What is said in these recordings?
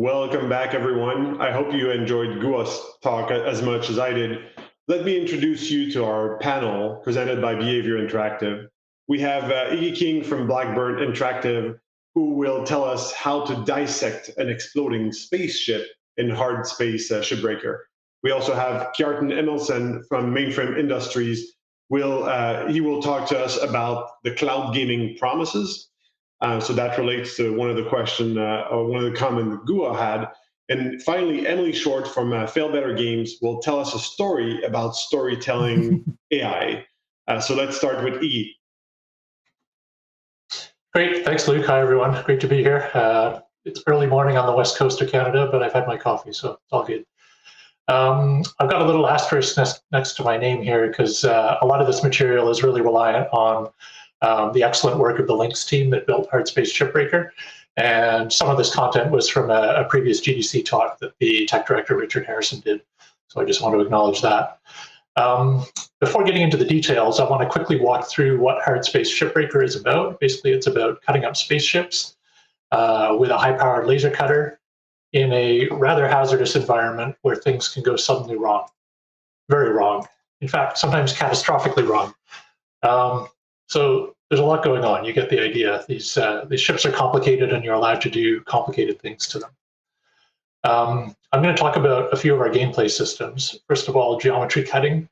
Welcome back, everyone. I hope you enjoyed Gua's talk as much as I did. Let me introduce you to our panel presented by Behaviour Interactive. We have Iggy King from Blackbird Interactive, who will tell us how to dissect an exploding spaceship in Hard Space Shipbreaker. We also have Kjartan Emilsson from Mainframe Industries. He will talk to us about the cloud gaming promises. So that relates to one of the questions, or one of the comments Gua had. And finally, Emily Short from Fail Better Games will tell us a story about storytelling AI. So let's start with E. Great, thanks Luke. Hi everyone, great to be here. It's early morning on the west coast of Canada, but I've had my coffee, so it's all good. I've got a little asterisk next to my name here because a lot of this material is really reliant on the excellent work of the Lynx team that built Hard Space Shipbreaker. And some of this content was from a previous GDC talk that the tech director, Richard Harrison, did. So I just want to acknowledge that. Before getting into the details, I want to quickly walk through what Hard Space Shipbreaker is about. Basically, it's about cutting up spaceships with a high-powered laser cutter in a rather hazardous environment where things can go suddenly wrong. Very wrong. In fact, sometimes catastrophically wrong. So there's a lot going on. You get the idea. These ships are complicated, and you're allowed to do complicated things to them. I'm going to talk about a few of our gameplay systems. First of all, geometry cutting,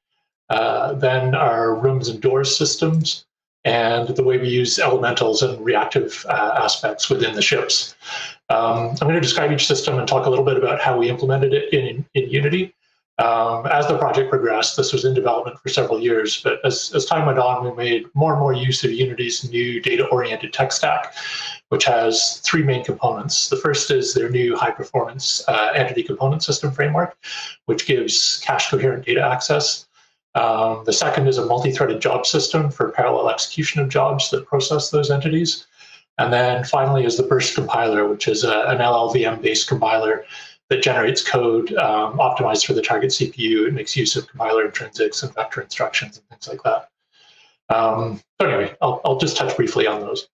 then our rooms and doors systems, and the way we use elementals and reactive aspects within the ships. I'm going to describe each system and talk a little bit about how we implemented it in Unity. As the project progressed, this was in development for several years, but as time went on, we made more and more use of Unity's new data-oriented tech stack, which has three main components. The first is their new high-performance entity component system framework, which gives cache-coherent data access. The second is a multi-threaded job system for parallel execution of jobs that process those entities. And then finally is the burst compiler, which is an LLVM-based compiler that generates code optimized for the target CPU. It makes use of compiler intrinsics and vector instructions and things like that. So anyway, I'll just touch briefly on those.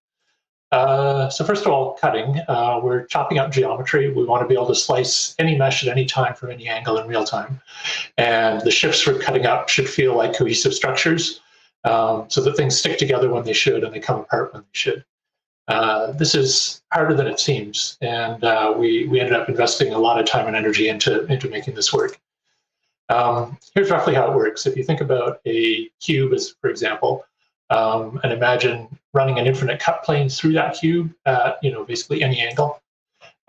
So first of all, cutting. We're chopping up geometry. We want to be able to slice any mesh at any time from any angle in real time. And the ships we're cutting up should feel like cohesive structures so that things stick together when they should and they come apart when they should. This is harder than it seems, and we ended up investing a lot of time and energy into making this work. Here's roughly how it works. If you think about a cube as, for example, and imagine running an infinite cut plane through that cube at basically any angle.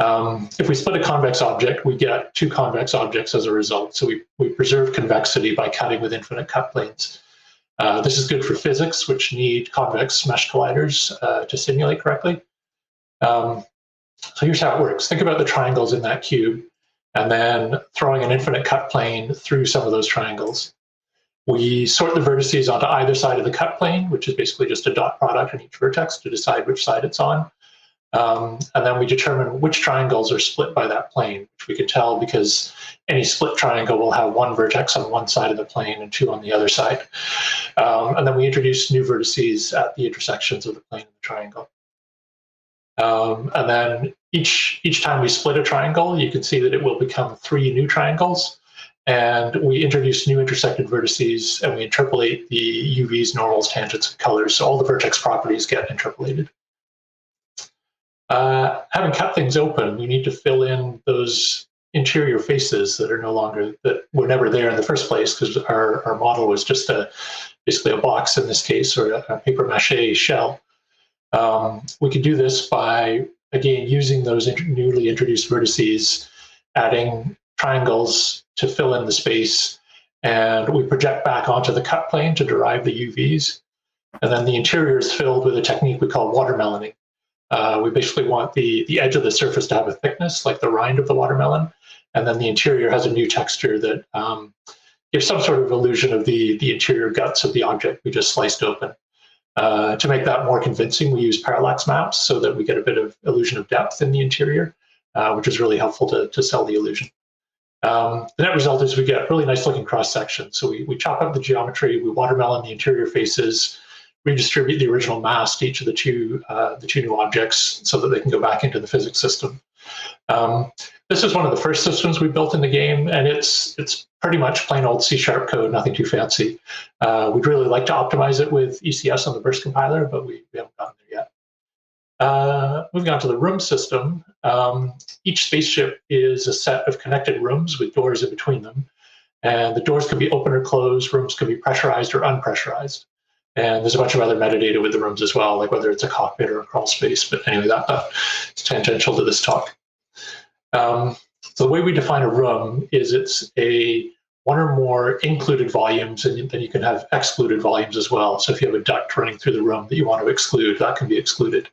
If we split a convex object, we get two convex objects as a result. So we preserve convexity by cutting with infinite cut planes. This is good for physics, which need convex mesh colliders to simulate correctly. So here's how it works. Think about the triangles in that cube, and then throwing an infinite cut plane through some of those triangles. We sort the vertices onto either side of the cut plane, which is basically just a dot product on each vertex to decide which side it's on. And then we determine which triangles are split by that plane, which we can tell because any split triangle will have one vertex on one side of the plane and two on the other side. And then we introduce new vertices at the intersections of the plane and the triangle. And then each time we split a triangle, you can see that it will become three new triangles. And we introduce new intersected vertices, and we interpolate the UVs, normals, tangents, and colors. So all the vertex properties get interpolated. Having cut things open, we need to fill in those interior faces that were never there in the first place, because our model was just basically a box in this case, or a paper mache shell. We can do this by, again, using those newly introduced vertices, adding triangles to fill in the space, and we project back onto the cut plane to derive the UVs. And then the interior is filled with a technique we call watermeloning. We basically want the edge of the surface to have a thickness like the rind of the watermelon, and then the interior has a new texture that gives some sort of illusion of the interior guts of the object we just sliced open. To make that more convincing, we use parallax maps so that we get a bit of illusion of depth in the interior, which is really helpful to sell the illusion. The net result is we get really nice looking cross sections. So we chop up the geometry, we watermelon the interior faces, redistribute the original mass to each of the two new objects so that they can go back into the physics system. This is one of the first systems we built in the game, and it's pretty much plain old C# code, nothing too fancy. We'd really like to optimize it with ECS on the burst compiler, but we haven't gotten there yet. Moving on to the room system, each spaceship is a set of connected rooms with doors in between them. And the doors can be open or closed, rooms can be pressurized or unpressurized. And there's a bunch of other metadata with the rooms as well, like whether it's a cockpit or a crawl space. But anyway, that's tangential to this talk. So the way we define a room is it's one or more included volumes, and then you can have excluded volumes as well. So if you have a duct running through the room that you want to exclude, that can be excluded.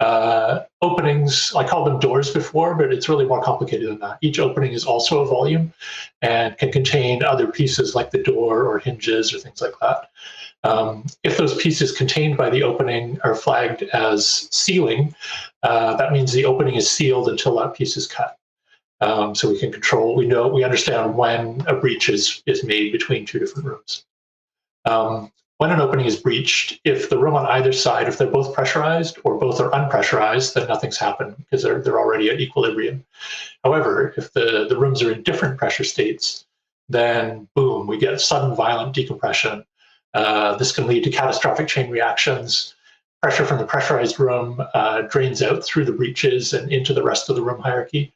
Openings, I called them doors before, but it's really more complicated than that. Each opening is also a volume and can contain other pieces like the door or hinges or things like that. If those pieces contained by the opening are flagged as sealing, that means the opening is sealed until that piece is cut. So we can control, we understand when a breach is made between two different rooms. When an opening is breached, if the room on either side, if they're both pressurized or both are unpressurized, then nothing's happened because they're already at equilibrium. However, if the rooms are in different pressure states, then boom, we get sudden violent decompression. This can lead to catastrophic chain reactions. Pressure from the pressurized room drains out through the breaches and into the rest of the room hierarchy,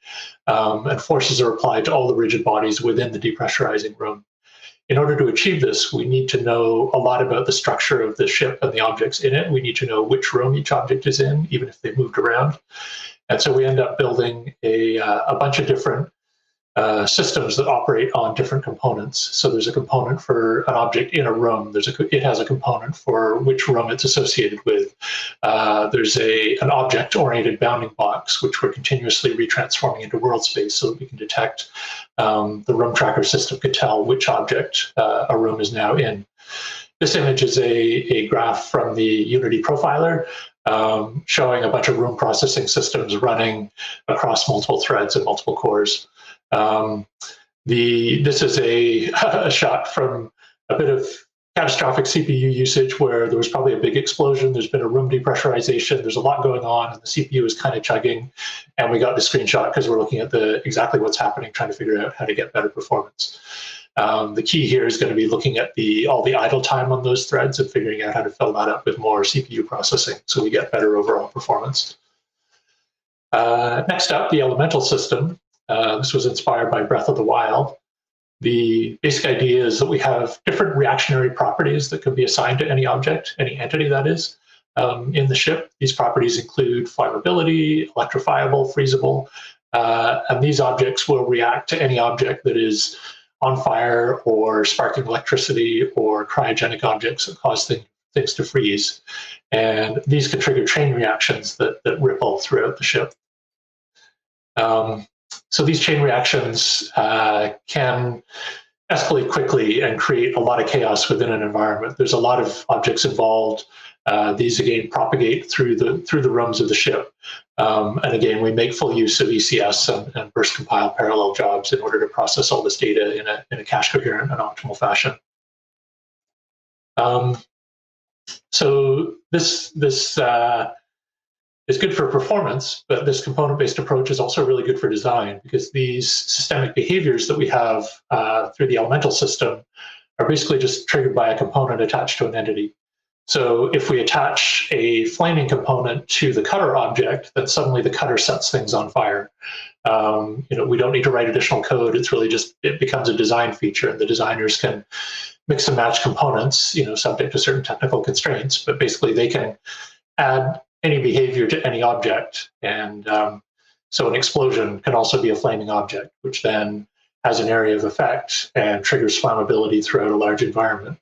and forces are applied to all the rigid bodies within the depressurizing room. In order to achieve this, we need to know a lot about the structure of the ship and the objects in it. We need to know which room each object is in, even if they've moved around. And so we end up building a bunch of different systems that operate on different components. So there's a component for an object in a room. It has a component for which room it's associated with. There's an object-oriented bounding box, which we're continuously retransforming into world space so that we can detect. The room tracker system could tell which object a room is now in. This image is a graph from the Unity profiler showing a bunch of room processing systems running across multiple threads and multiple cores. This is a shot from a bit of catastrophic CPU usage where there was probably a big explosion. There's been a room depressurization. There's a lot going on, and the CPU is kind of chugging. And we got the screenshot because we're looking at exactly what's happening, trying to figure out how to get better performance. The key here is going to be looking at all the idle time on those threads and figuring out how to fill that up with more CPU processing so we get better overall performance. Next up, the elemental system. This was inspired by Breath of the Wild. The basic idea is that we have different reactionary properties that can be assigned to any object, any entity that is, in the ship. These properties include flammability, electrifiable, freezable, and these objects will react to any object that is on fire or sparking electricity or cryogenic objects that cause things to freeze. And these can trigger chain reactions that ripple throughout the ship. So these chain reactions can escalate quickly and create a lot of chaos within an environment. There's a lot of objects involved. These again propagate through the rooms of the ship. And again, we make full use of ECS and burst compile parallel jobs in order to process all this data in a cache coherent and optimal fashion. So this is good for performance, but this component-based approach is also really good for design because these systemic behaviors that we have through the elemental system are basically just triggered by a component attached to an entity. So if we attach a flaming component to the cutter object, then suddenly the cutter sets things on fire. We don't need to write additional code. It's really just, it becomes a design feature, and the designers can mix and match components, subject to certain technical constraints, but basically they can add any behavior to any object. And so an explosion can also be a flaming object, which then has an area of effect and triggers flammability throughout a large environment.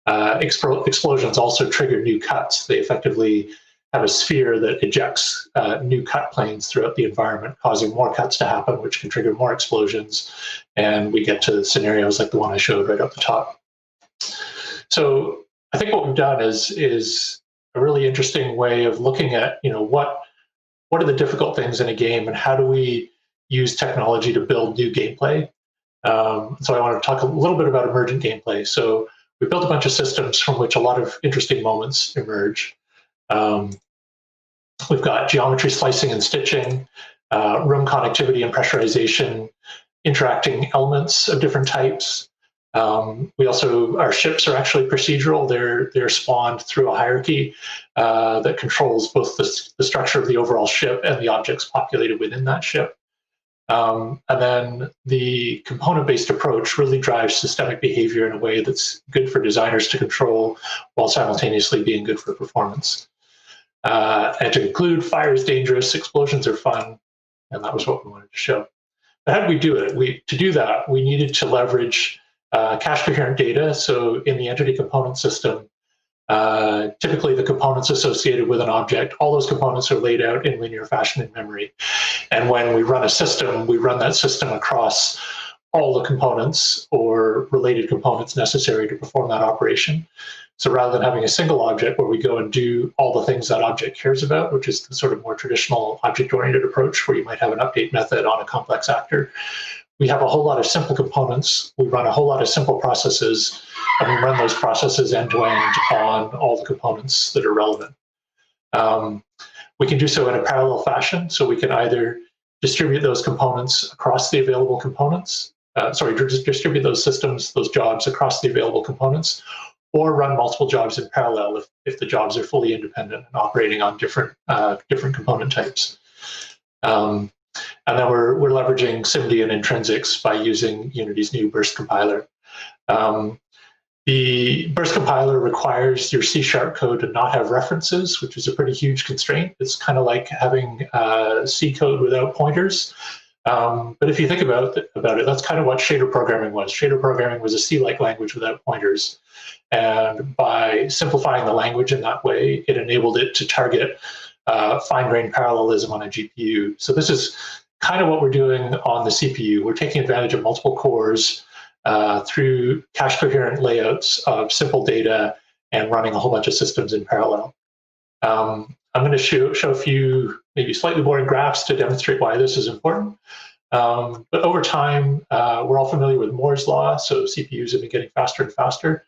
Explosions also trigger new cuts. They effectively have a sphere that ejects new cut planes throughout the environment, causing more cuts to happen, which can trigger more explosions. And we get to scenarios like the one I showed right up the top. So I think what we've done is a really interesting way of looking at, what are the difficult things in a game and how do we use technology to build new gameplay. So I want to talk a little bit about emergent gameplay. So we built a bunch of systems from which a lot of interesting moments emerge. We've got geometry slicing and stitching. room connectivity and pressurization, interacting elements of different types. Our ships are actually procedural. They're spawned through a hierarchy that controls both the structure of the overall ship and the objects populated within that ship. And then the component-based approach really drives systemic behavior in a way that's good for designers to control while simultaneously being good for performance. And to conclude, fire is dangerous, explosions are fun, and that was what we wanted to show. But how did we do it? To do that, we needed to leverage cache coherent data. So in the entity component system, typically the components associated with an object, all those components are laid out in linear fashion in memory. And when we run a system, we run that system across all the components or related components necessary to perform that operation. So rather than having a single object where we go and do all the things that object cares about, which is the sort of more traditional object-oriented approach where you might have an update method on a complex actor, we have a whole lot of simple components. We run a whole lot of simple processes, and we run those processes end-to-end on all the components that are relevant. We can do so in a parallel fashion, so we can either distribute those components across the available components, distribute those systems, those jobs across the available components, or run multiple jobs in parallel if the jobs are fully independent and operating on different component types. And then we're leveraging SIMD and intrinsics by using Unity's new burst compiler. The burst compiler requires your C# code to not have references, which is a pretty huge constraint. It's kind of like having C code without pointers. But if you think about it, that's kind of what shader programming was. Shader programming was a C-like language without pointers. And by simplifying the language in that way, it enabled it to target fine-grained parallelism on a GPU. So this is kind of what we're doing on the CPU. We're taking advantage of multiple cores through cache coherent layouts of simple data and running a whole bunch of systems in parallel. I'm going to show a few maybe slightly boring graphs to demonstrate why this is important. But over time, we're all familiar with Moore's law, so CPUs have been getting faster and faster.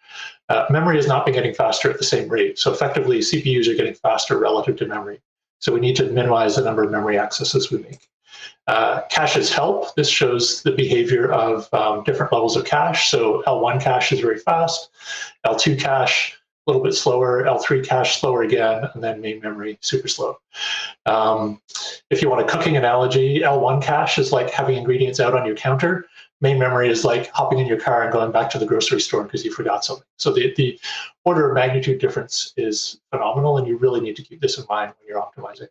Memory has not been getting faster at the same rate. So effectively, CPUs are getting faster relative to memory. So we need to minimize the number of memory accesses we make. Caches help. This shows the behavior of different levels of cache. So L1 cache is very fast, L2 cache a little bit slower, L3 cache slower again, and then main memory super slow. If you want a cooking analogy, L1 cache is like having ingredients out on your counter. Main memory is like hopping in your car and going back to the grocery store because you forgot something. So the order of magnitude difference is phenomenal, and you really need to keep this in mind when you're optimizing.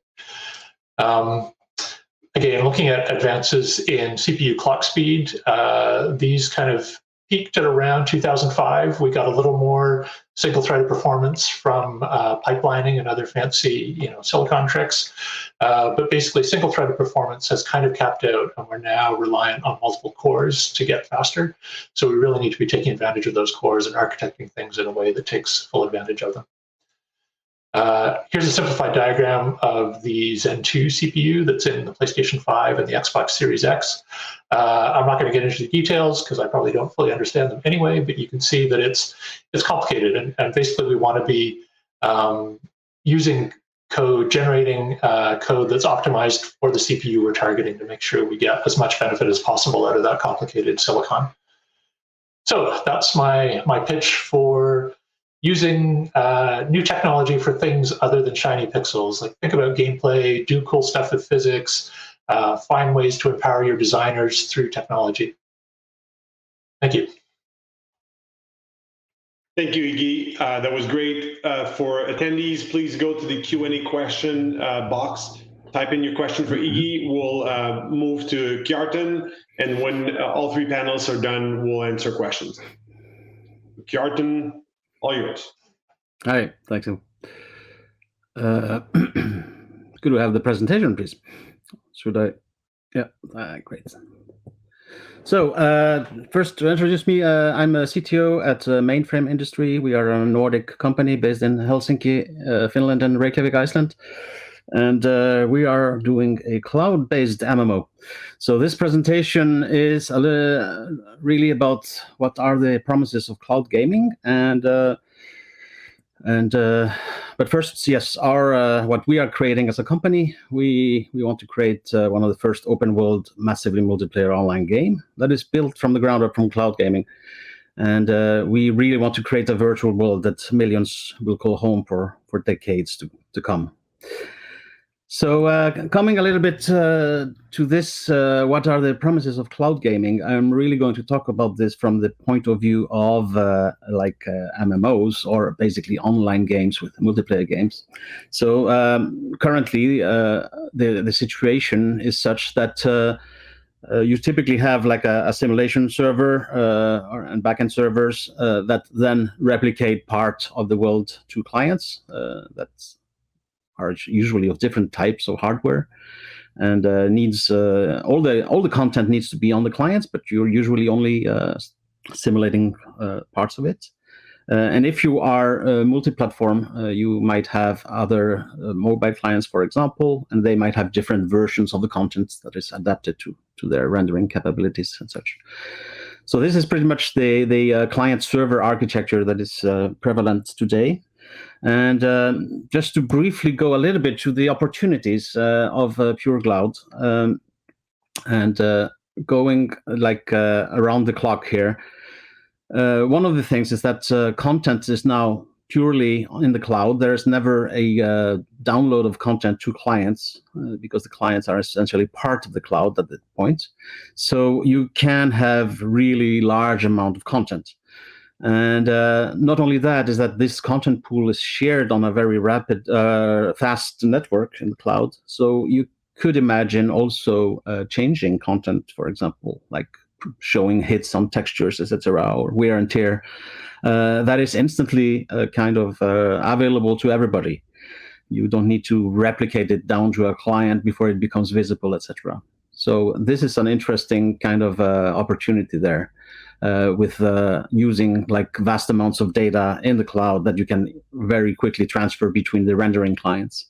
Again, looking at advances in CPU clock speed, these kind of peaked at around 2005. We got a little more single-threaded performance from pipelining and other fancy, silicon tricks. But basically, single-threaded performance has kind of capped out, and we're now reliant on multiple cores to get faster. So we really need to be taking advantage of those cores and architecting things in a way that takes full advantage of them. Here's a simplified diagram of the Zen 2 CPU that's in the PlayStation 5 and the Xbox Series X. I'm not going to get into the details because I probably don't fully understand them anyway, but you can see that it's complicated. And basically, we want to be using code, generating code that's optimized for the CPU we're targeting to make sure we get as much benefit as possible out of that complicated silicon. So that's my pitch for using new technology for things other than shiny pixels. Like, think about gameplay, do cool stuff with physics, find ways to empower your designers through technology. Thank you. Thank you, Iggy. That was great. For attendees, please go to the Q&A question box. Type in your question for Iggy. We'll move to Kjartan, and when all three panelists are done, we'll answer questions. Kjartan, all yours. Hi, thanks. Could we have the presentation, please? Should I? Yeah, great. So first, to introduce me, I'm a CTO at Mainframe Industry. We are a Nordic company based in Helsinki, Finland, and Reykjavik, Iceland. And we are doing a cloud-based MMO. So this presentation is really about what are the promises of cloud gaming, and And but first, yes, our what we are creating as a company, we want to create one of the first open world, massively multiplayer online game that is built from the ground up from cloud gaming. And we really want to create a virtual world that millions will call home for decades to come. So coming a little bit to this, what are the promises of cloud gaming? I'm really going to talk about this from the point of view of MMOs, or basically online games with multiplayer games. So currently, the situation is such that you typically have like a simulation server and backend servers that then replicate part of the world to clients. That's are usually of different types of hardware, and needs all the content needs to be on the clients, but you're usually only simulating parts of it. And if you are multi-platform, you might have other mobile clients, for example, and they might have different versions of the content that is adapted to their rendering capabilities and such. So this is pretty much the client-server architecture that is prevalent today. And just to briefly go a little bit to the opportunities of pure cloud, and going like around the clock here, one of the things is that content is now purely in the cloud. There's never a download of content to clients because the clients are essentially part of the cloud at that point. So you can have really large amount of content. And not only that, is that this content pool is shared on a very rapid, fast network in the cloud. So you could imagine also changing content, for example, like showing hits on textures, etc., or wear and tear, that is instantly kind of available to everybody. You don't need to replicate it down to a client before it becomes visible, etc. So this is an interesting kind of opportunity there. With using like vast amounts of data in the cloud that you can very quickly transfer between the rendering clients.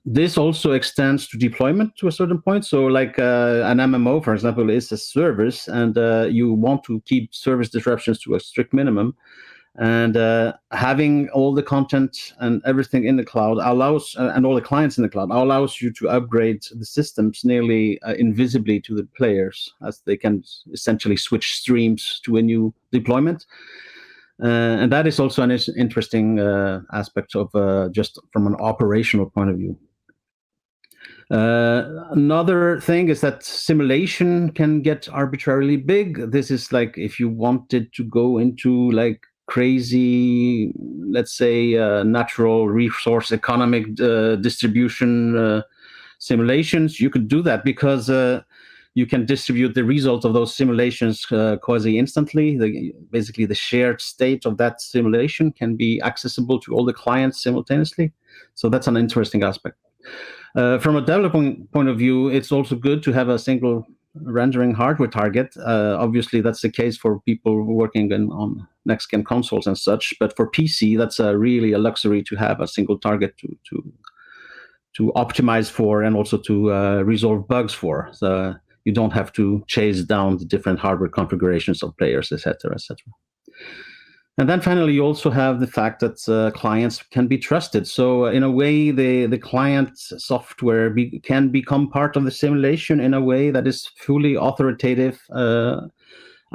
This also extends to deployment to a certain point. So like an MMO, for example, is a service, and you want to keep service disruptions to a strict minimum. And having all the content and everything in the cloud allows, and all the clients in the cloud allows you to upgrade the systems nearly invisibly to the players, as they can essentially switch streams to a new deployment. And that is also an interesting aspect of just from an operational point of view. Another thing is that simulation can get arbitrarily big. This is like if you wanted to go into like crazy, let's say, natural resource economic distribution simulations, you could do that because you can distribute the result of those simulations quasi instantly. Basically, the shared state of that simulation can be accessible to all the clients simultaneously. So that's an interesting aspect. From a development point of view, it's also good to have a single rendering hardware target. Obviously, that's the case for people working on next-gen consoles and such. But for PC, that's really a luxury to have a single target to optimize for and also to resolve bugs for. So you don't have to chase down the different hardware configurations of players, etc., etc. And then finally, you also have the fact that clients can be trusted. So in a way, the client software can become part of the simulation in a way that is fully authoritative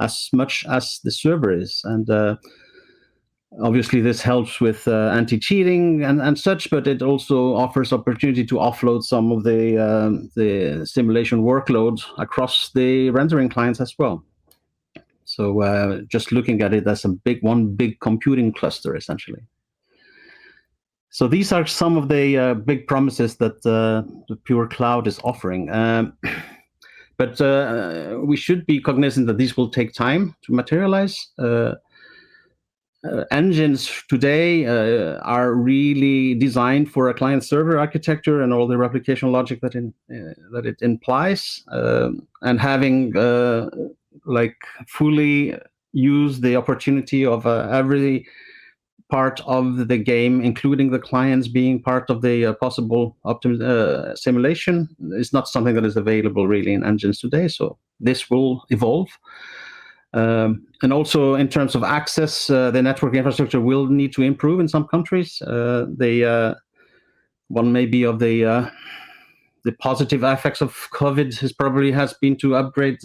as much as the server is. And obviously, this helps with anti-cheating and such, but it also offers opportunity to offload some of the simulation workload across the rendering clients as well. So just looking at it as one big computing cluster, essentially. So these are some of the big promises that the pure cloud is offering. But we should be cognizant that these will take time to materialize. Engines today are really designed for a client-server architecture and all the replication logic that it implies, and having like fully use the opportunity of every part of the game, including the clients being part of the possible simulation, is not something that is available really in engines today. So this will evolve. And also in terms of access, the network infrastructure will need to improve in some countries. One maybe of the positive effects of COVID has been to upgrade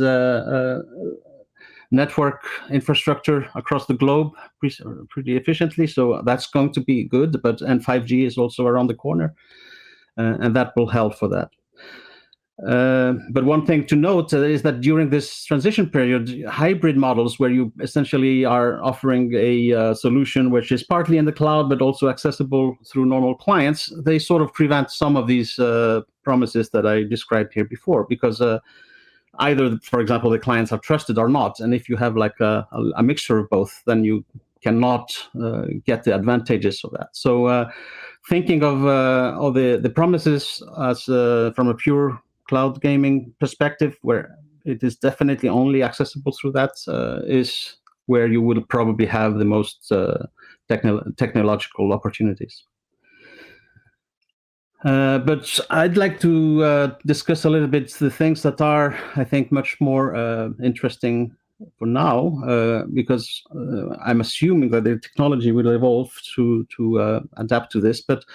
network infrastructure across the globe pretty efficiently. So that's going to be good. And 5G is also around the corner, and that will help for that. But one thing to note is that during this transition period, hybrid models where you essentially are offering a solution which is partly in the cloud but also accessible through normal clients, they sort of prevent some of these promises that I described here before, because either, for example, the clients are trusted or not. And if you have like a mixture of both, then you cannot get the advantages of that. So thinking of the promises as from a pure cloud gaming perspective, where it is definitely only accessible through that, is where you will probably have the most technological opportunities. But I'd like to discuss a little bit the things that are, I think, much more interesting for now, because I'm assuming that the technology will evolve to adapt to this. But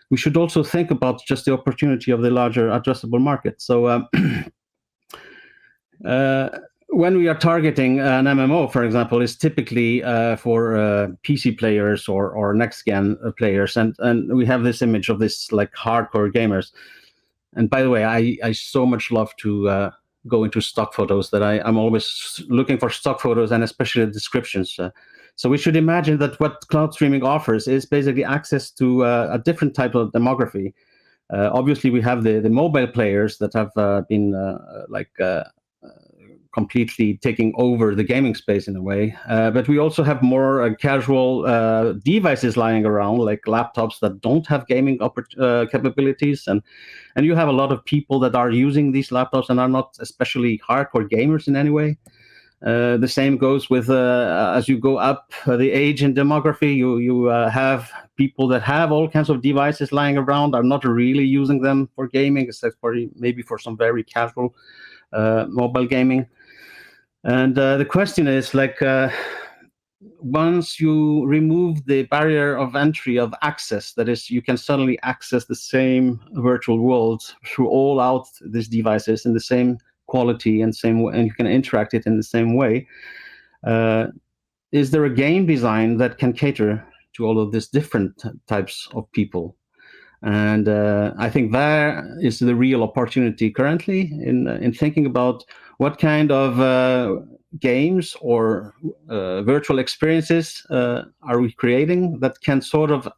we should also think about just the opportunity of the larger addressable market. So when we are targeting an MMO, for example, is typically for PC players or next-gen players, and we have this image of this like hardcore gamers. And by the way, I so much love to go into stock photos that I'm always looking for stock photos, and especially the descriptions. So we should imagine that what cloud streaming offers is basically access to a different type of demography. Obviously, we have the mobile players that have been completely taking over the gaming space in a way. But we also have more casual devices lying around, like laptops that don't have gaming capabilities. And you have a lot of people that are using these laptops and are not especially hardcore gamers in any way. The same goes with as you go up the age and demography, you have people that have all kinds of devices lying around, are not really using them for gaming, except for maybe for some very casual mobile gaming. And the question is, like, once you remove the barrier of entry of access, that is, you can suddenly access the same virtual world through all out these devices in the same quality and same way, and you can interact it in the same way. Is there a game design that can cater to all of these different types of people? And I think there is the real opportunity currently in thinking about what kind of games or virtual experiences are we creating that can sort of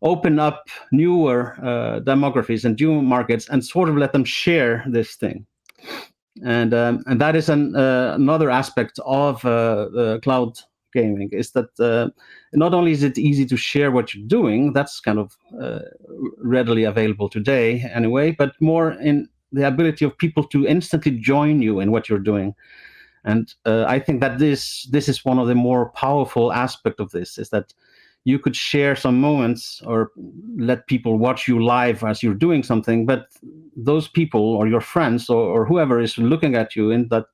open up newer demographies and new markets and sort of let them share this thing. And that is another aspect of cloud gaming, is that not only is it easy to share what you're doing, that's kind of readily available today anyway, but more in the ability of people to instantly join you in what you're doing. And I think that this is one of the more powerful aspects of this, is that you could share some moments or let people watch you live as you're doing something, but those people or your friends or whoever is looking at you in that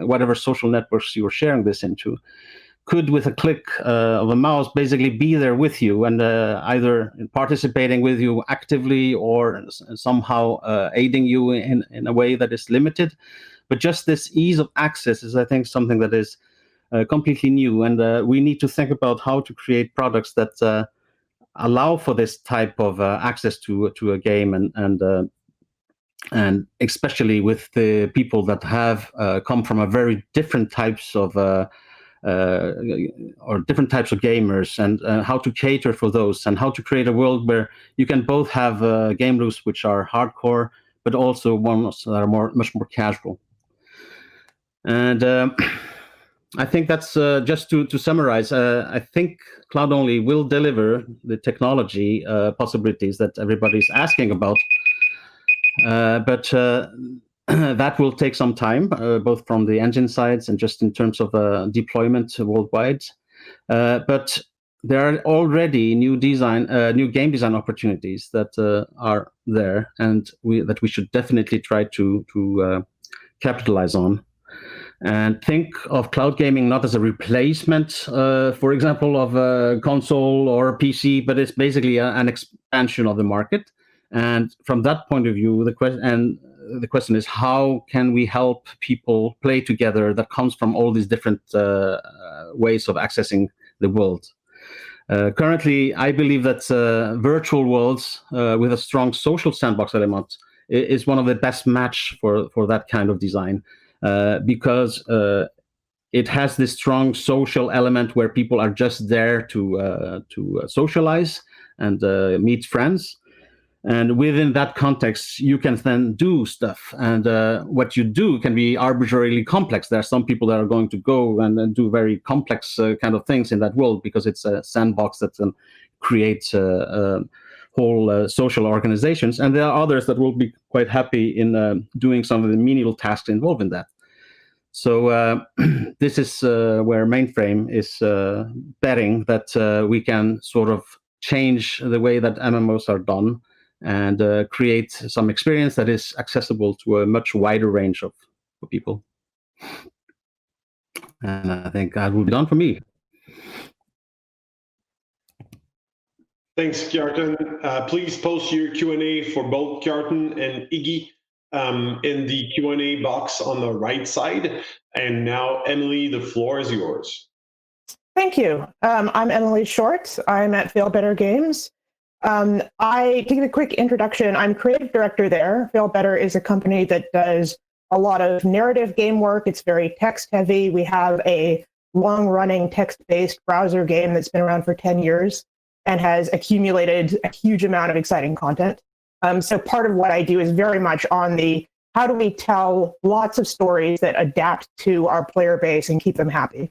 whatever social networks you are sharing this into could, with a click of a mouse, basically be there with you and either participating with you actively or somehow aiding you in a way that is limited. But just this ease of access is, I think, something that is completely new, and we need to think about how to create products that allow for this type of access to a game, and especially with the people that have come from a very different types of or different types of gamers, and how to cater for those, and how to create a world where you can both have game loops which are hardcore, but also ones that are much more casual. And I think that's just to summarize. I think cloud only will deliver the technology possibilities that everybody's asking about, but that will take some time, both from the engine sides and just in terms of deployment worldwide. But there are already new game design opportunities that are there, and that we should definitely try to capitalize on. and think of cloud gaming not as a replacement, for example, of a console or a PC, but it's basically an expansion of the market. And from that point of view, the question is, how can we help people play together that comes from all these different ways of accessing the world? Currently, I believe that virtual worlds with a strong social sandbox element is one of the best match for that kind of design, because it has this strong social element where people are just there to socialize and meet friends. And within that context, you can then do stuff. And what you do can be arbitrarily complex. There are some people that are going to go and do very complex kind of things in that world because it's a sandbox that creates whole social organizations. And there are others that will be quite happy in doing some of the menial tasks involved in that. So this is where Mainframe is betting that we can sort of change the way that MMOs are done and create some experience that is accessible to a much wider range of people. And I think that will be done for me. Thanks, Kjartan. Please post your Q&A for both Kjartan and Iggy in the Q&A box on the right side. And now, Emily, the floor is yours. Thank you. I'm Emily Short. I'm at Feel Better Games. I give a quick introduction. I'm creative director there. Feel Better is a company that does a lot of narrative game work. It's very text heavy. We have a long-running text-based browser game that's been around for 10 years and has accumulated a huge amount of exciting content. So part of what I do is very much on the how do we tell lots of stories that adapt to our player base and keep them happy.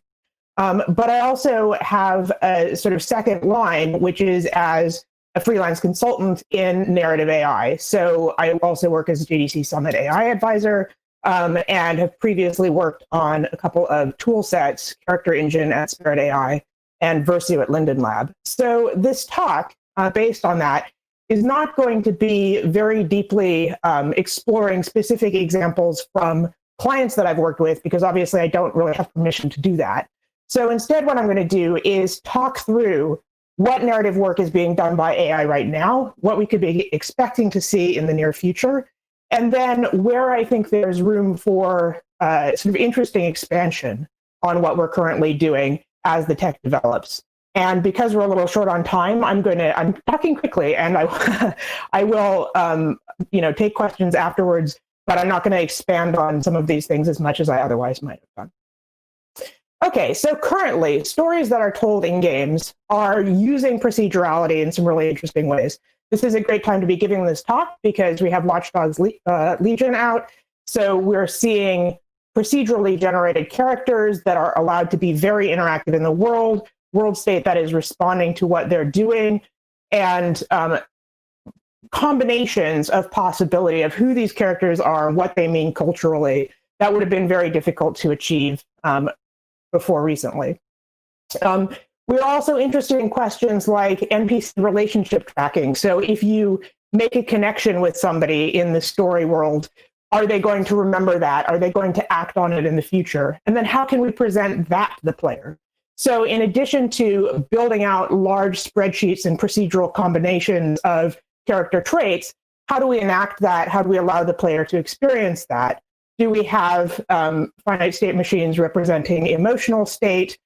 But I also have a sort of second line, which is as a freelance consultant in narrative AI. So I also work as a GDC Summit AI advisor and have previously worked on a couple of tool sets, Character Engine at Spirit AI and Versio at Linden Lab. So this talk, based on that, is not going to be very deeply exploring specific examples from clients that I've worked with, because obviously I don't really have permission to do that. So instead, what I'm going to do is talk through what narrative work is being done by AI right now, what we could be expecting to see in the near future, and then where I think there's room for sort of interesting expansion on what we're currently doing as the tech develops. And because we're a little short on time, I'm talking quickly, and I will take questions afterwards, but I'm not going to expand on some of these things as much as I otherwise might have done. Okay, so currently, stories that are told in games are using procedurality in some really interesting ways. This is a great time to be giving this talk because we have Watch Dogs Legion out. So we're seeing procedurally generated characters that are allowed to be very interactive in the world state that is responding to what they're doing, and combinations of possibility of who these characters are, what they mean culturally, that would have been very difficult to achieve before recently. We're also interested in questions like NPC relationship tracking. So if you make a connection with somebody in the story world, are they going to remember that? Are they going to act on it in the future? And then how can we present that to the player? So in addition to building out large spreadsheets and procedural combinations of character traits, how do we enact that? How do we allow the player to experience that? Do we have finite state machines representing emotional state?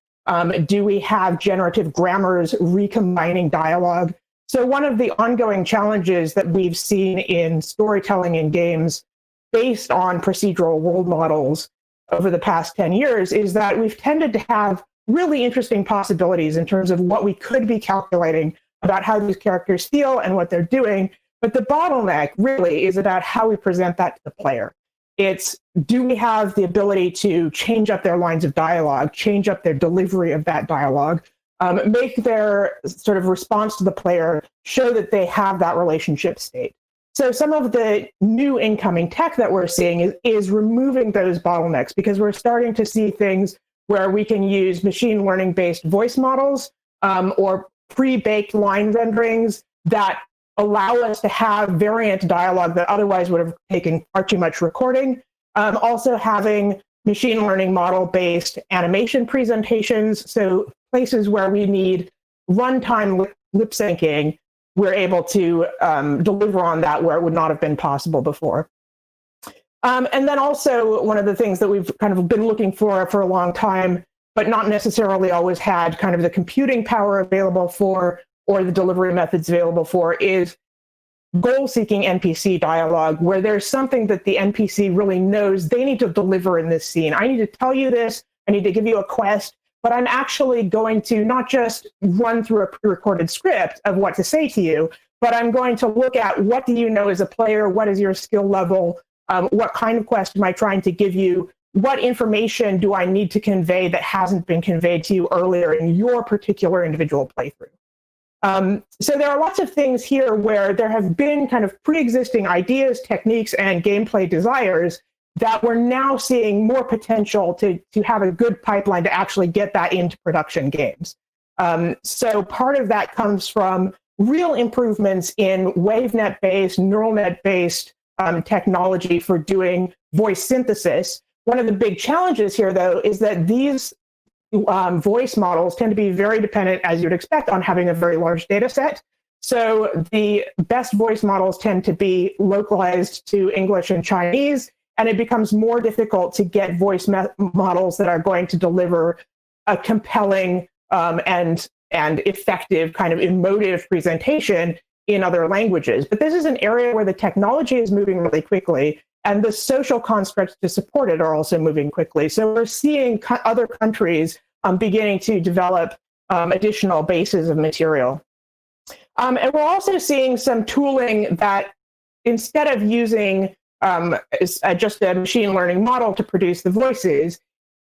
Do we have generative grammars recombining dialogue? So one of the ongoing challenges that we've seen in storytelling in games based on procedural world models over the past 10 years is that we've tended to have really interesting possibilities in terms of what we could be calculating about how these characters feel and what they're doing. But the bottleneck really is about how we present that to the player. It's, do we have the ability to change up their lines of dialogue, change up their delivery of that dialogue, make their sort of response to the player show that they have that relationship state? So some of the new incoming tech that we're seeing is removing those bottlenecks, because we're starting to see things where we can use machine learning-based voice models or pre-baked line renderings that allow us to have variant dialogue that otherwise would have taken far too much recording. Also having machine learning model-based animation presentations. So places where we need runtime lip syncing, we're able to deliver on that where it would not have been possible before. And then also one of the things that we've kind of been looking for a long time, but not necessarily always had kind of the computing power available for, or the delivery methods available for, is goal-seeking NPC dialogue, where there's something that the NPC really knows they need to deliver in this scene. I need to tell you this, I need to give you a quest, but I'm actually going to not just run through a pre-recorded script of what to say to you, but I'm going to look at what do you know as a player, what is your skill level, what kind of quest am I trying to give you, what information do I need to convey that hasn't been conveyed to you earlier in your particular individual playthrough. So there are lots of things here where there have been kind of pre-existing ideas, techniques, and gameplay desires that we're now seeing more potential to have a good pipeline to actually get that into production games. So part of that comes from real improvements in WaveNet-based, neural net-based technology for doing voice synthesis. One of the big challenges here, though, is that these voice models tend to be very dependent, as you'd expect, on having a very large data set. So the best voice models tend to be localized to English and Chinese, and it becomes more difficult to get voice models that are going to deliver a compelling and effective kind of emotive presentation in other languages. But this is an area where the technology is moving really quickly, and the social constructs to support it are also moving quickly. So we're seeing other countries beginning to develop additional bases of material. And we're also seeing some tooling that, instead of using just a machine learning model to produce the voices,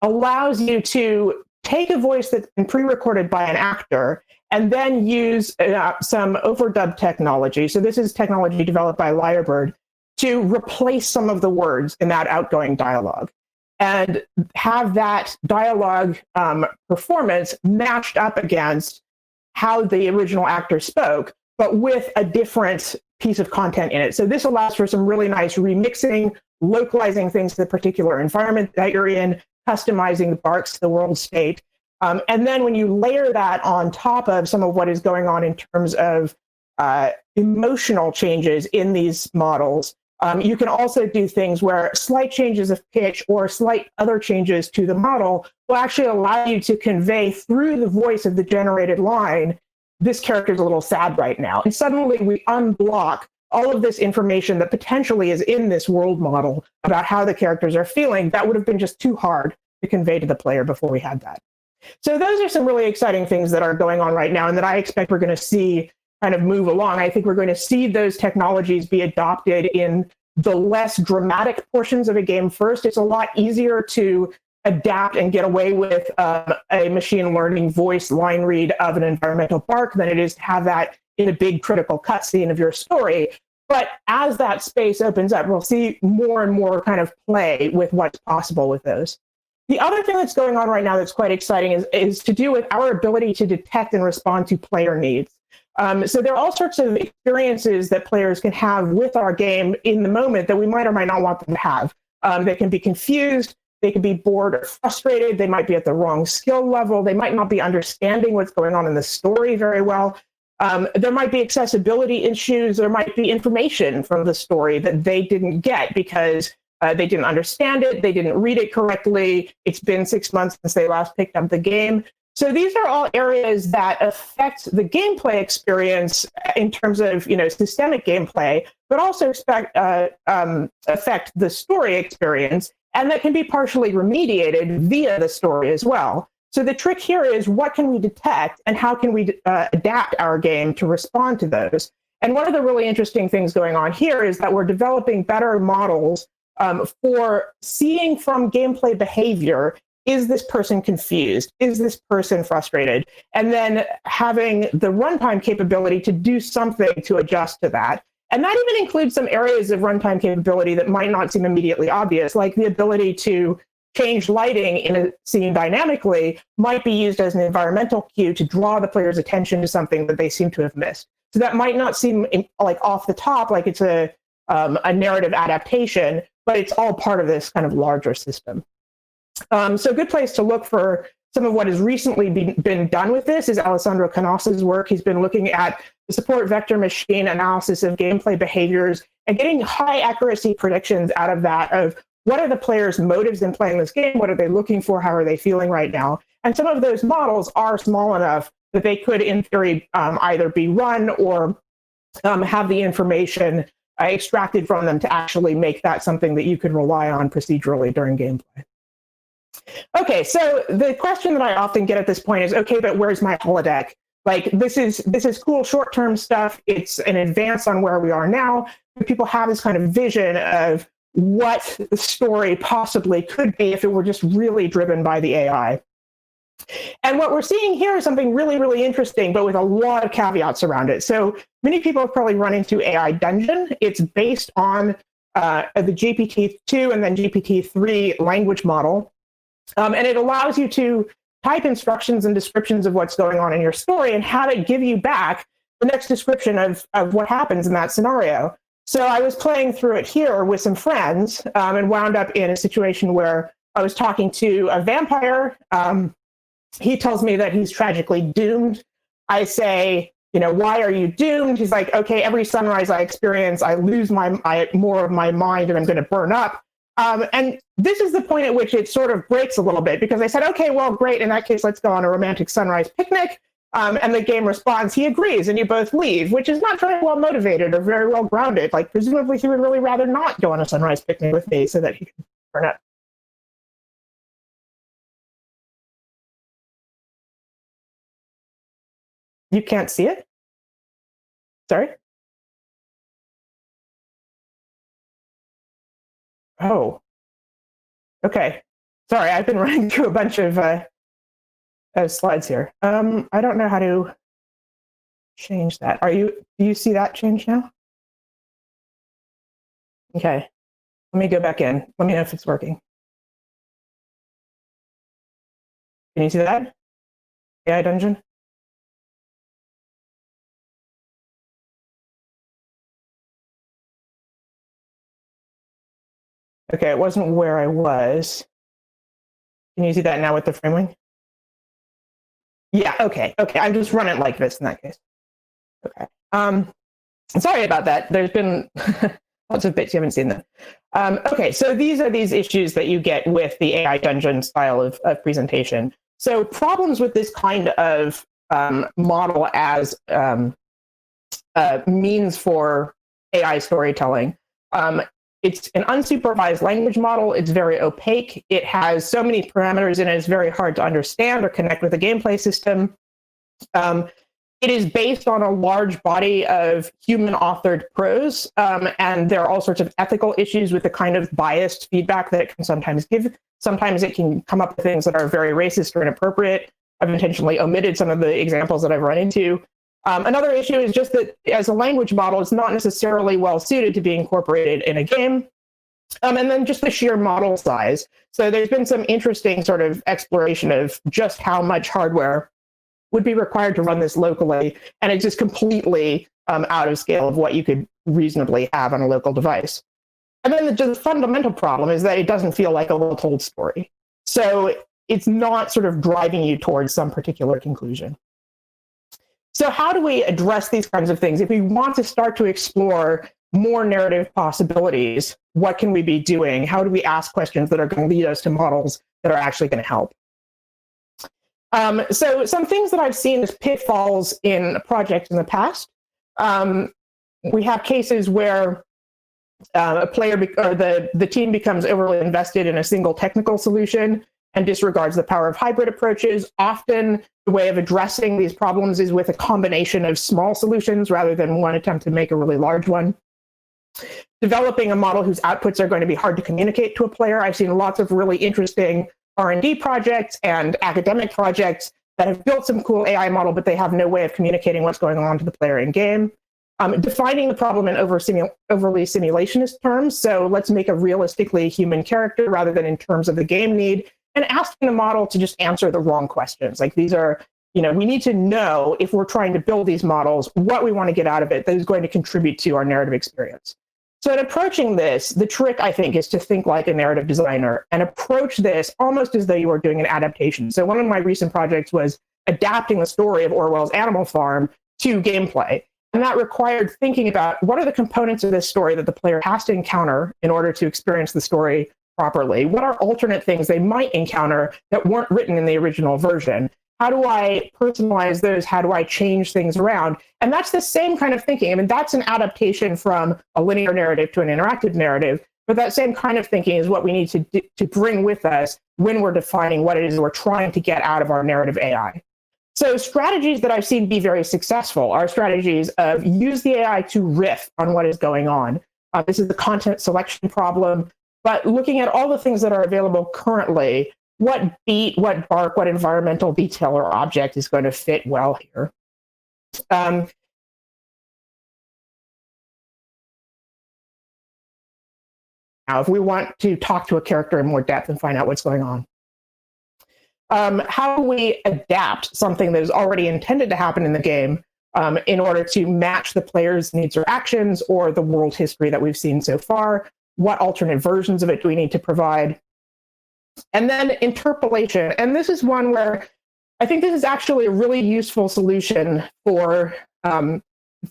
allows you to take a voice that's been pre-recorded by an actor and then use some overdub technology. So this is technology developed by Lyrebird to replace some of the words in that outgoing dialogue and have that dialogue performance matched up against how the original actor spoke, but with a different piece of content in it. So this allows for some really nice remixing, localizing things to the particular environment that you're in, customizing the barks to the world state. And then when you layer that on top of some of what is going on in terms of emotional changes in these models, you can also do things where slight changes of pitch or slight other changes to the model will actually allow you to convey through the voice of the generated line, this character's a little sad right now. And suddenly we unblock all of this information that potentially is in this world model about how the characters are feeling. That would have been just too hard to convey to the player before we had that. So those are some really exciting things that are going on right now and that I expect we're going to see kind of move along. I think we're going to see those technologies be adopted in the less dramatic portions of a game first. It's a lot easier to adapt and get away with a machine learning voice line read of an environmental bark than it is to have that in a big critical cutscene of your story. But as that space opens up, we'll see more and more kind of play with what's possible with those. The other thing that's going on right now that's quite exciting is to do with our ability to detect and respond to player needs. So there are all sorts of experiences that players can have with our game in the moment that we might or might not want them to have. They can be confused, they can be bored or frustrated, they might be at the wrong skill level, they might not be understanding what's going on in the story very well. There might be accessibility issues, there might be information from the story that they didn't get because they didn't understand it, they didn't read it correctly, it's been 6 months since they last picked up the game. So these are all areas that affect the gameplay experience in terms of, systemic gameplay, but also affect the story experience, and that can be partially remediated via the story as well. So the trick here is, what can we detect and how can we adapt our game to respond to those? And one of the really interesting things going on here is that we're developing better models for seeing from gameplay behavior, is this person confused? Is this person frustrated? And then having the runtime capability to do something to adjust to that. And that even includes some areas of runtime capability that might not seem immediately obvious, like the ability to change lighting in a scene dynamically might be used as an environmental cue to draw the player's attention to something that they seem to have missed. So that might not seem like off the top, like it's a narrative adaptation, but it's all part of this kind of larger system. So a good place to look for some of what has recently been done with this is Alessandro Canossa's work. He's been looking at the support vector machine analysis of gameplay behaviors and getting high accuracy predictions out of that of what are the players' motives in playing this game? What are they looking for? How are they feeling right now? And some of those models are small enough that they could, in theory, either be run or have the information extracted from them to actually make that something that you could rely on procedurally during gameplay. Okay, so the question that I often get at this point is, okay, but where's my holodeck? Like, this is cool short-term stuff. It's an advance on where we are now. People have this kind of vision of what the story possibly could be if it were just really driven by the AI. And what we're seeing here is something really, really interesting, but with a lot of caveats around it. So many people have probably run into AI Dungeon. It's based on the GPT-2 and then GPT-3 language model. And it allows you to type instructions and descriptions of what's going on in your story and have it give you back the next description of what happens in that scenario. So I was playing through it here with some friends and wound up in a situation where I was talking to a vampire. He tells me that he's tragically doomed. I say, you know, why are you doomed? He's like, okay, every sunrise I experience, I lose more of my mind and I'm going to burn up. And this is the point at which it sort of breaks a little bit because I said, okay, well, great. In that case, let's go on a romantic sunrise picnic. And the game responds, he agrees, and you both leave, which is not very well motivated or very well grounded. Like, presumably he would really rather not go on a sunrise picnic with me so that he can burn up. You can't see it? Sorry? Oh. Okay. Sorry, I've been running through a bunch of slides here. I don't know how to change that. Do you see that change now? Okay. Let me go back in. Let me know if it's working. Can you see that? AI Dungeon? Okay, it wasn't where I was. Can you see that now with the framing? Yeah, okay. I'm just running like this in that case. Okay. Sorry about that. There's been lots of bits you haven't seen them. Okay, so these are these issues that you get with the AI Dungeon style of presentation. So problems with this kind of model as means for AI storytelling. It's an unsupervised language model. It's very opaque. It has so many parameters in it, it's very hard to understand or connect with a gameplay system. It is based on a large body of human-authored prose, and there are all sorts of ethical issues with the kind of biased feedback that it can sometimes give. Sometimes it can come up with things that are very racist or inappropriate. I've intentionally omitted some of the examples that I've run into. Another issue is just that as a language model, it's not necessarily well suited to be incorporated in a game. And then just the sheer model size. So there's been some interesting sort of exploration of just how much hardware would be required to run this locally. And it's just completely out of scale of what you could reasonably have on a local device. And then the fundamental problem is that it doesn't feel like a well-told story. So it's not sort of driving you towards some particular conclusion. So how do we address these kinds of things? If we want to start to explore more narrative possibilities, what can we be doing? How do we ask questions that are going to lead us to models that are actually going to help? So some things that I've seen as pitfalls in projects in the past. We have cases where a player or the team becomes overly invested in a single technical solution and disregards the power of hybrid approaches. Often the way of addressing these problems is with a combination of small solutions rather than one attempt to make a really large one. Developing a model whose outputs are going to be hard to communicate to a player. I've seen lots of really interesting R&D projects and academic projects that have built some cool AI model, but they have no way of communicating what's going on to the player in game. Defining the problem in overly simulationist terms. So let's make a realistically human character rather than in terms of the game need. And asking the model to just answer the wrong questions. Like these are, we need to know if we're trying to build these models, what we want to get out of it that is going to contribute to our narrative experience. So in approaching this, the trick, I think, is to think like a narrative designer and approach this almost as though you were doing an adaptation. So one of my recent projects was adapting the story of Orwell's Animal Farm to gameplay. And that required thinking about what are the components of this story that the player has to encounter in order to experience the story properly? What are alternate things they might encounter that weren't written in the original version? How do I personalize those? How do I change things around? And that's the same kind of thinking. I mean, that's an adaptation from a linear narrative to an interactive narrative, but that same kind of thinking is what we need to bring with us when we're defining what it is we're trying to get out of our narrative AI. So strategies that I've seen be very successful are strategies of use the AI to riff on what is going on. This is the content selection problem, but looking at all the things that are available currently, what beat, what bark, what environmental detail or object is going to fit well here. Now, if we want to talk to a character in more depth and find out what's going on, how do we adapt something that is already intended to happen in the game in order to match the player's needs or actions or the world history that we've seen so far? What alternate versions of it do we need to provide? And then interpolation. And this is one where I think this is actually a really useful solution for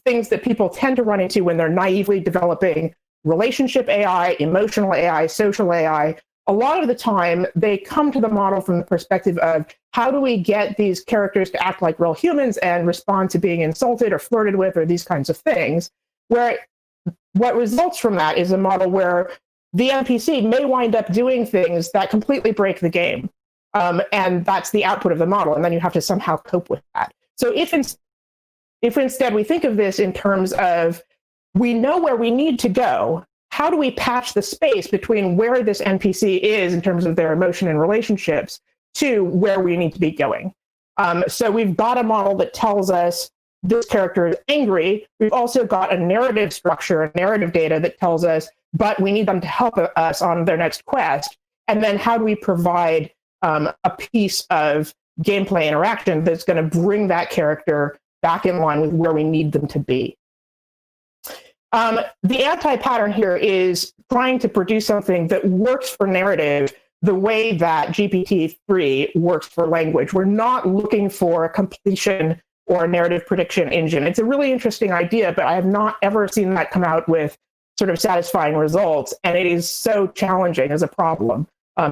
things that people tend to run into when they're naively developing relationship AI, emotional AI, social AI. A lot of the time, they come to the model from the perspective of how do we get these characters to act like real humans and respond to being insulted or flirted with or these kinds of things, where what results from that is a model where the NPC may wind up doing things that completely break the game. And that's the output of the model. And then you have to somehow cope with that. So if instead we think of this in terms of we know where we need to go, how do we patch the space between where this NPC is in terms of their emotion and relationships to where we need to be going? So we've got a model that tells us this character is angry. We've also got a narrative structure, narrative data that tells us, but we need them to help us on their next quest. And then how do we provide a piece of gameplay interaction that's going to bring that character back in line with where we need them to be? The anti-pattern here is trying to produce something that works for narrative the way that GPT-3 works for language. We're not looking for a completion or a narrative prediction engine. It's a really interesting idea, but I have not ever seen that come out with sort of satisfying results. And it is so challenging as a problem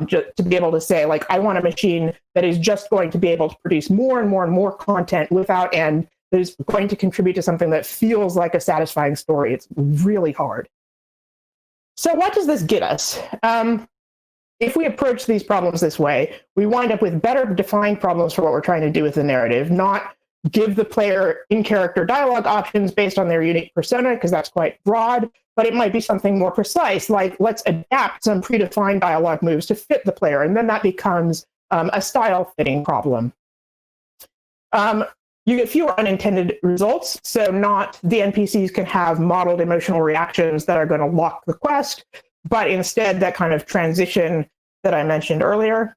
just to be able to say, like, I want a machine that is just going to be able to produce more and more and more content without end that is going to contribute to something that feels like a satisfying story. It's really hard. So what does this get us? If we approach these problems this way, we wind up with better defined problems for what we're trying to do with the narrative, not give the player in-character dialogue options based on their unique persona, because that's quite broad, but it might be something more precise, like let's adapt some predefined dialogue moves to fit the player, and then that becomes a style-fitting problem. You get fewer unintended results, so not the NPCs can have modeled emotional reactions that are going to lock the quest, but instead that kind of transition that I mentioned earlier.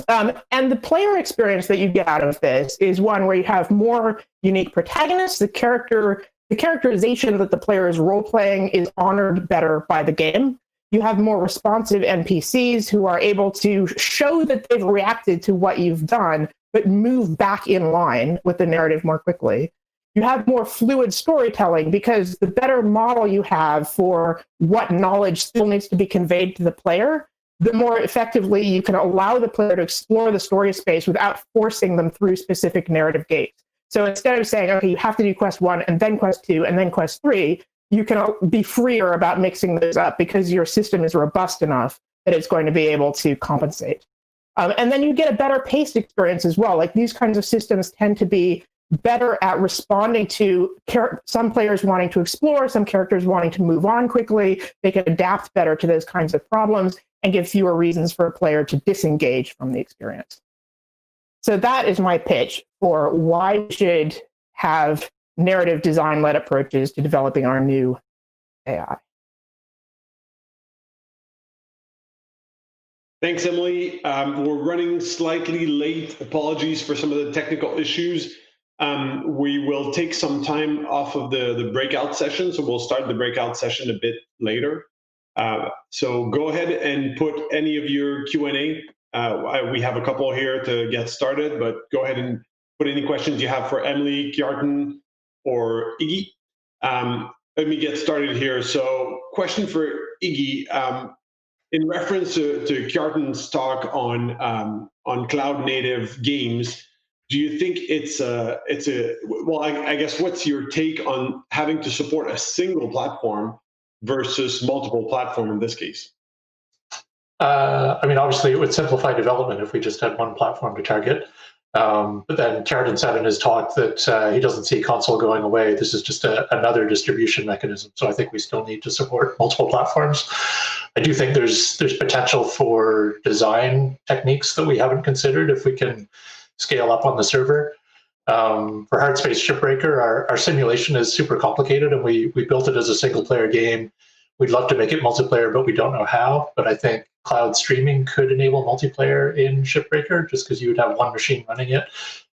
And the player experience that you get out of this is one where you have more unique protagonists. The characterization that the player is role-playing is honored better by the game. You have more responsive NPCs who are able to show that they've reacted to what you've done, but move back in line with the narrative more quickly. You have more fluid storytelling because the better model you have for what knowledge still needs to be conveyed to the player, the more effectively you can allow the player to explore the story space without forcing them through specific narrative gates. So instead of saying, okay, you have to do quest 1 and then quest 2 and then quest 3, you can be freer about mixing those up because your system is robust enough that it's going to be able to compensate. And then you get a better paced experience as well. Like these kinds of systems tend to be better at responding to some players wanting to explore, some characters wanting to move on quickly. They can adapt better to those kinds of problems and give fewer reasons for a player to disengage from the experience. So that is my pitch for why we should have narrative design-led approaches to developing our new AI. Thanks, Emily. We're running slightly late. Apologies for some of the technical issues. We will take some time off of the breakout session, so we'll start the breakout session a bit later. So go ahead and put any of your Q&A. We have a couple here to get started, but go ahead and put any questions you have for Emily, Kjartan, or Iggy. Let me get started here. So question for Iggy. In reference to Kjartan's talk on cloud native games, do you think it's a well, I guess what's your take on having to support a single platform versus multiple platform in this case? I mean, obviously it would simplify development if we just had one platform to target. But then Kjartan said in his talk that he doesn't see console going away. This is just another distribution mechanism. So I think we still need to support multiple platforms. I do think there's potential for design techniques that we haven't considered if we can scale up on the server. For Hard Space Shipbreaker, our simulation is super complicated, and we built it as a single player game. We'd love to make it multiplayer, but we don't know how. But I think cloud streaming could enable multiplayer in Shipbreaker, just because you would have one machine running it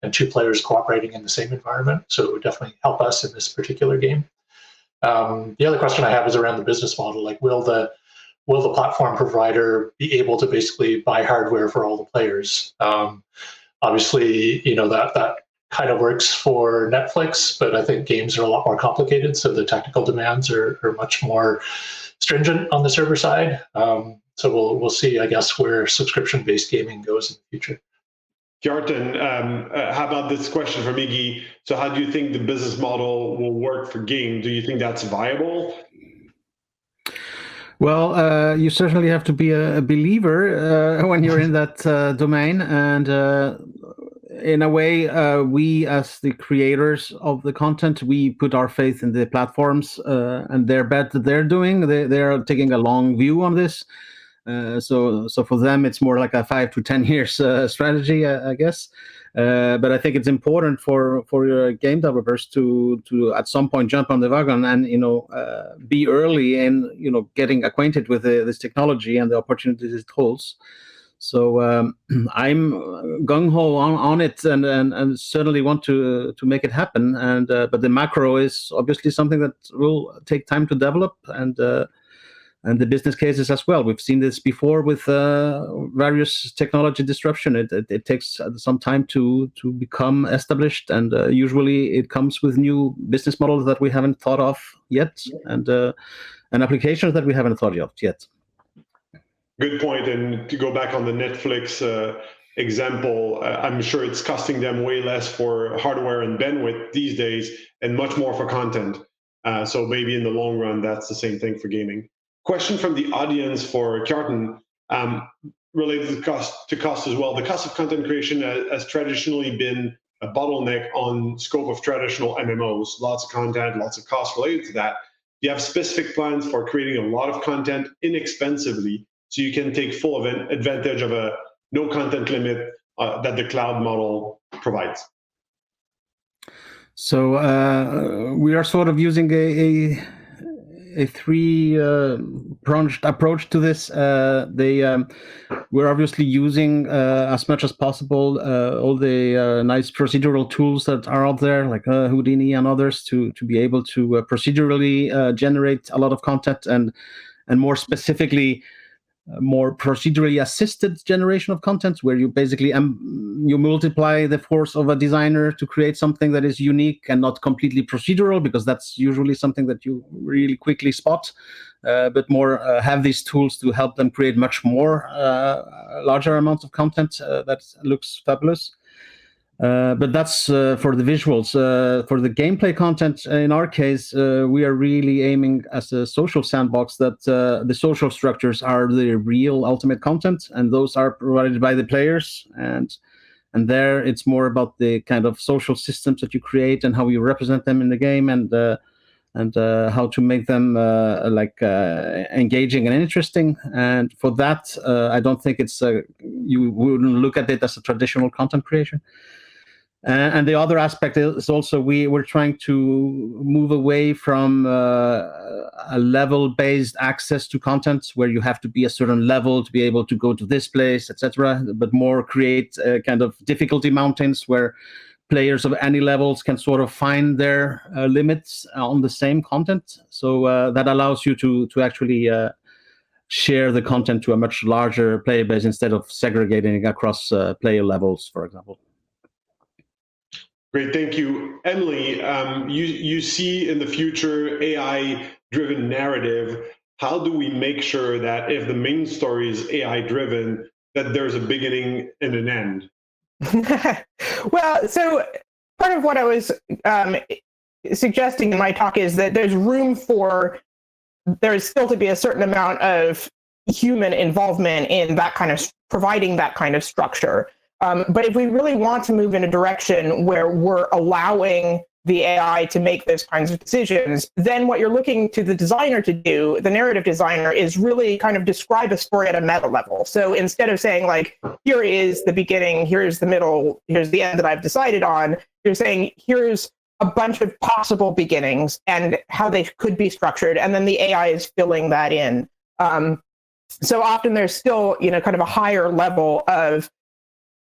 and two players cooperating in the same environment. So it would definitely help us in this particular game. The other question I have is around the business model. Like, will the platform provider be able to basically buy hardware for all the players? Obviously, you know, that kind of works for Netflix, but I think games are a lot more complicated, so the technical demands are much more stringent on the server side. So we'll see, I guess, where subscription-based gaming goes in the future. Kjartan, how about this question from Iggy? So how do you think the business model will work for game? Do you think that's viable? Well, you certainly have to be a believer when you're in that domain. And in a way, we as the creators of the content, we put our faith in the platforms and their bet that they're doing. They are taking a long view on this. So for them, it's more like a 5 to 10 years strategy, I guess. But I think it's important for your game developers to at some point jump on the wagon and be early in getting acquainted with this technology and the opportunities it holds. So I'm gung ho on it and certainly want to make it happen. And but the macro is obviously something that will take time to develop and the business cases as well. We've seen this before with various technology disruption. It takes some time to become established, and usually it comes with new business models that we haven't thought of yet, and applications that we haven't thought of yet. Good point. And to go back on the Netflix example, I'm sure it's costing them way less for hardware and bandwidth these days, and much more for content. So maybe in the long run, that's the same thing for gaming. Question from the audience for Kjartan, related to cost as well. The cost of content creation has traditionally been a bottleneck on scope of traditional MMOs. Lots of content, lots of costs related to that. You have specific plans for creating a lot of content inexpensively, so you can take full advantage of a no content limit that the cloud model provides. So we are sort of using a three-pronged approach to this. We're obviously using as much as possible all the nice procedural tools that are out there, like Houdini and others, to be able to procedurally generate a lot of content, and more specifically, more procedurally assisted generation of content, where you basically you multiply the force of a designer to create something that is unique and not completely procedural, because that's usually something that you really quickly spot, but more have these tools to help them create much more larger amounts of content that looks fabulous. But that's for the visuals. For the gameplay content, in our case, we are really aiming as a social sandbox that the social structures are the real ultimate content, and those are provided by the players. And there, it's more about the kind of social systems that you create and how you represent them in the game, and how to make them engaging and interesting. And for that, I don't think it's you wouldn't look at it as a traditional content creation. And the other aspect is also we're trying to move away from a level-based access to content where you have to be a certain level to be able to go to this place, etc., but more create kind of difficulty mountains where players of any levels can sort of find their limits on the same content. So that allows you to actually share the content to a much larger player base instead of segregating across player levels, for example. Great, thank you. Emily, you see in the future AI-driven narrative. How do we make sure that if the main story is AI-driven, that there's a beginning and an end? Well, so part of what I was suggesting in my talk is that there's still to be a certain amount of human involvement in that kind of providing that kind of structure. But if we really want to move in a direction where we're allowing the AI to make those kinds of decisions, then what you're looking to the designer to do, the narrative designer, is really kind of describe a story at a meta level. So instead of saying like, here is the beginning, here's the middle, here's the end that I've decided on, you're saying here's a bunch of possible beginnings and how they could be structured, and then the AI is filling that in. So often there's still, kind of a higher level of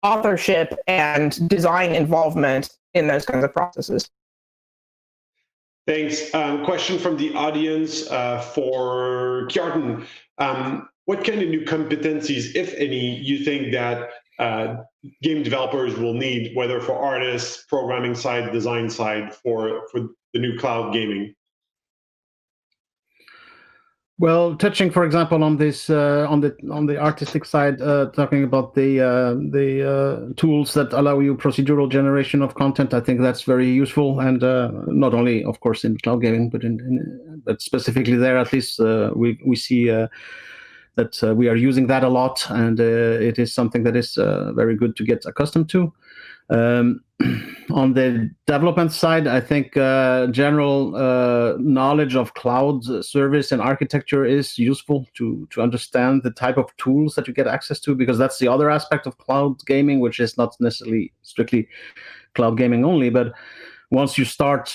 authorship and design involvement in those kinds of processes. Thanks. Question from the audience for Kjartan. What kind of new competencies, if any, you think that game developers will need, whether for artists, programming side, design side, for the new cloud gaming? Well, touching, for example, on this on the artistic side, talking about the tools that allow you procedural generation of content, I think that's very useful, and not only, of course, in cloud gaming, but specifically there, at least we see that we are using that a lot, and it is something that is very good to get accustomed to. On the development side, I think general knowledge of cloud service and architecture is useful to understand the type of tools that you get access to, because that's the other aspect of cloud gaming, which is not necessarily strictly cloud gaming only, but once you start,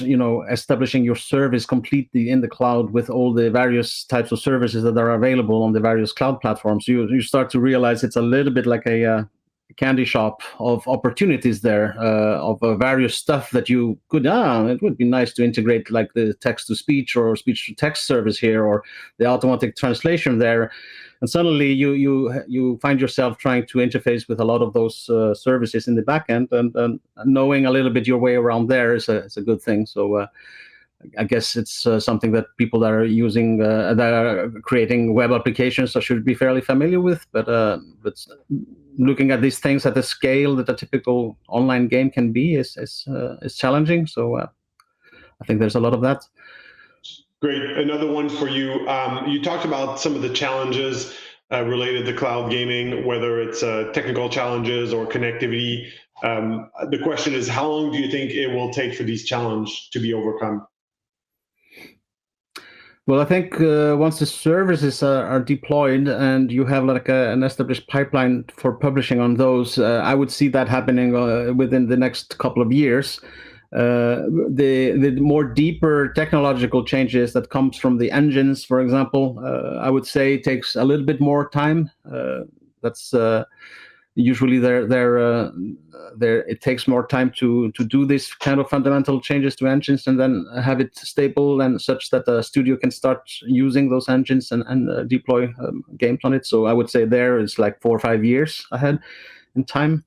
establishing your service completely in the cloud with all the various types of services that are available on the various cloud platforms, you start to realize it's a little bit like a candy shop of opportunities there, of various stuff that you could, it would be nice to integrate, like the text-to-speech or speech-to-text service here, or the automatic translation there. And suddenly you find yourself trying to interface with a lot of those services in the back end, and knowing a little bit your way around there is a good thing. So I guess it's something that people that are using, that are creating web applications, should be fairly familiar with. But looking at these things at the scale that a typical online game can be is challenging. So I think there's a lot of that. Great. Another one for you. You talked about some of the challenges related to cloud gaming, whether it's technical challenges or connectivity. The question is, how long do you think it will take for these challenges to be overcome? Well, I think once the services are deployed and you have like an established pipeline for publishing on those, I would see that happening within the next couple of years. The more deeper technological changes that comes from the engines, for example, I would say takes a little bit more time. That's usually it takes more time to do this kind of fundamental changes to engines and then have it stable and such that the studio can start using those engines and deploy games on it. So I would say there is like 4 or 5 years ahead in time.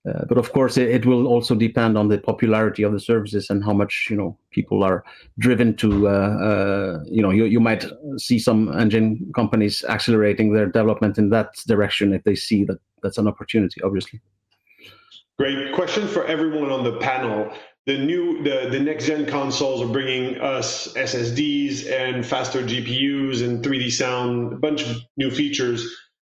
But of course, it will also depend on the popularity of the services and how much people are driven to. You might see some engine companies accelerating their development in that direction if they see that that's an opportunity, obviously. Great question for everyone on the panel. The next gen consoles are bringing us SSDs and faster GPUs and 3D sound, a bunch of new features.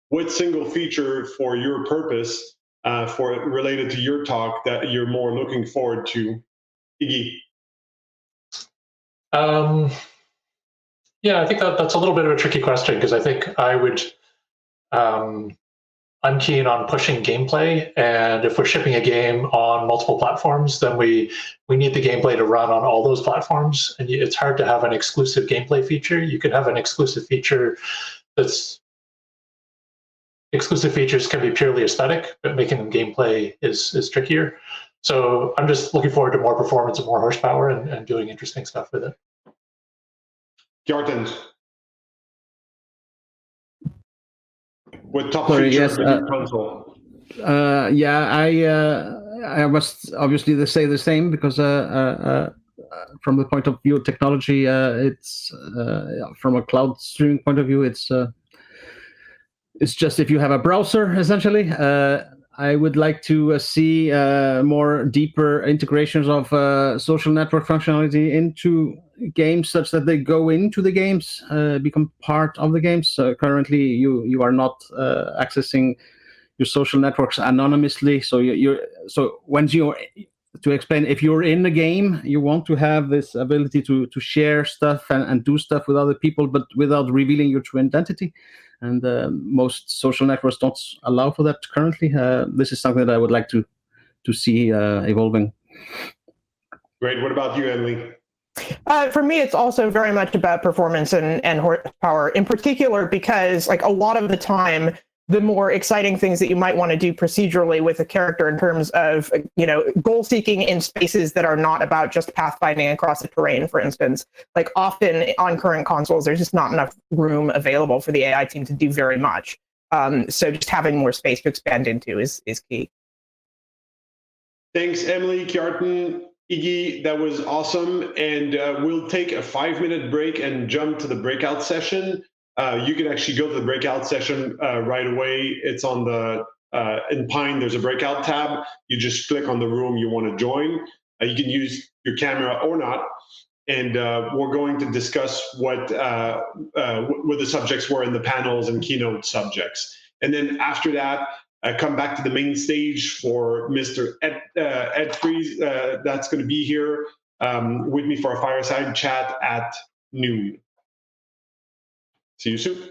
What single feature for your purpose, related to your talk, that you're more looking forward to, Iggy? Yeah, I think that's a little bit of a tricky question, because I think I would. I'm keen on pushing gameplay, and if we're shipping a game on multiple platforms, then we need the gameplay to run on all those platforms. And it's hard to have an exclusive gameplay feature. You could have an exclusive feature exclusive features can be purely aesthetic, but making them gameplay is trickier. So I'm just looking forward to more performance and more horsepower and doing interesting stuff with it. Kjartan, what top Sorry, feature yes, of the new console? I must obviously say the same because from the point of view of technology, it's from a cloud streaming point of view, it's just if you have a browser, essentially. I would like to see more deeper integrations of social network functionality into games, such that they go into the games, become part of the games. Currently, you are not accessing your social networks anonymously. So to explain, if you're in the game, you want to have this ability to share stuff and do stuff with other people, but without revealing your true identity. And most social networks don't allow for that currently. This is something that I would like to see evolving. Great. What about you, Emily? For me, it's also very much about performance and horsepower, in particular because, like, a lot of the time, the more exciting things that you might want to do procedurally with a character in terms of, goal seeking in spaces that are not about just pathfinding across the terrain, for instance. Like, often on current consoles, there's just not enough room available for the AI team to do very much. So just having more space to expand into is key. Thanks, Emily, Kjartan, Iggy. That was awesome. And we'll take a 5-minute break and jump to the breakout session. You can actually go to the breakout session right away. It's on the in Pine. There's a breakout tab. You just click on the room you want to join. You can use your camera or not. And we're going to discuss what the subjects were in the panels and keynote subjects. And then after that, come back to the main stage for Mr. Ed Fries. That's going to be here with me for a fireside chat at noon. See you soon.